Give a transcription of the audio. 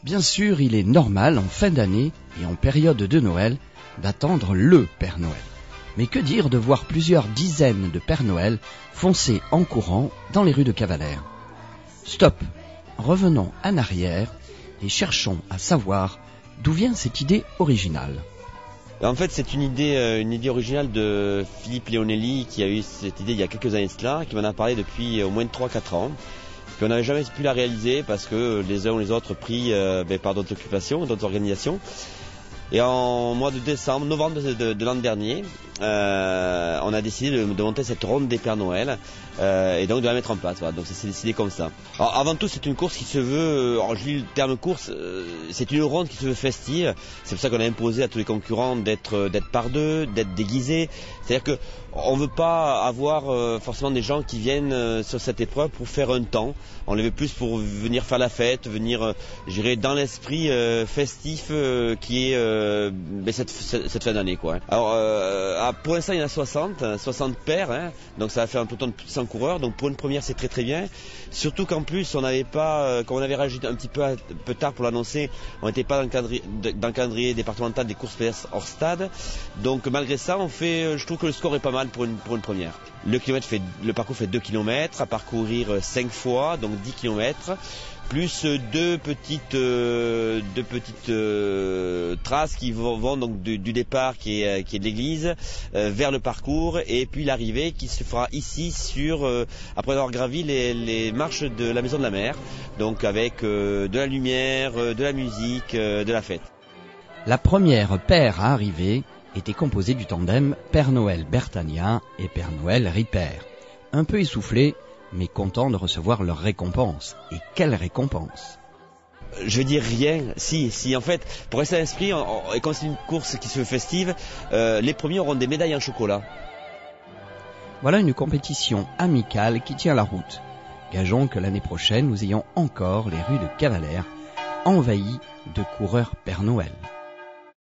Bien sûr, il est normal en fin d'année et en période de Noël d'attendre le Père Noël. Mais que dire de voir plusieurs dizaines de Pères Noël foncer en courant dans les rues de Cavalère? Stop, revenons en arrière et cherchons à savoir d'où vient cette idée originale. En fait, c'est une idée originale de Philippe Leonelli qui a eu cette idée il y a quelques années de cela, qui m'en a parlé depuis au moins 3-4 ans. Puis on n'avait jamais pu la réaliser parce que les uns ou les autres pris par d'autres occupations, d'autres organisations. Et en mois de novembre de l'an dernier, on a décidé de monter cette ronde des Pères Noël et donc de la mettre en place. Voilà. Donc ça s'est décidé comme ça. Alors, avant tout, c'est une course qui se veut, alors je dis le terme course, c'est une ronde qui se veut festive. C'est pour ça qu'on a imposé à tous les concurrents d'être par deux, d'être déguisés. C'est-à-dire que on veut pas avoir forcément des gens qui viennent sur cette épreuve pour faire un temps. On les veut plus pour venir faire la fête, venir, je dirais, dans l'esprit festif qui est cette fin d'année, quoi. Alors, pour l'instant, il y en a 60 paires, hein, donc ça va faire un peloton de plus de 100 coureurs. Donc pour une première, c'est très très bien. Surtout qu'en plus, on n'avait pas, quand on avait rajouté un petit peu tard pour l'annoncer, on n'était pas dans le calendrier départemental des courses pédestres hors stade. Donc malgré ça, je trouve que le score est pas mal pour une première. Le parcours fait 2 km à parcourir 5 fois, donc 10 km, plus deux petites traces qui vont donc du départ qui est de l'église vers le parcours, et puis l'arrivée qui se fera ici après avoir gravi les marches de la Maison de la Mer, donc avec de la lumière, de la musique, de la fête. La première paire à arriver était composée du tandem Père Noël Bertagnin et Père Noël Ripert. Un peu essoufflés, mais contents de recevoir leur récompense. Et quelle récompense! Je veux dire rien. Si, en fait, pour rester à l'esprit, et comme c'est une course qui se veut festive, les premiers auront des médailles en chocolat. Voilà une compétition amicale qui tient la route. Gageons que l'année prochaine, nous ayons encore les rues de Cavalère envahies de coureurs Père Noël.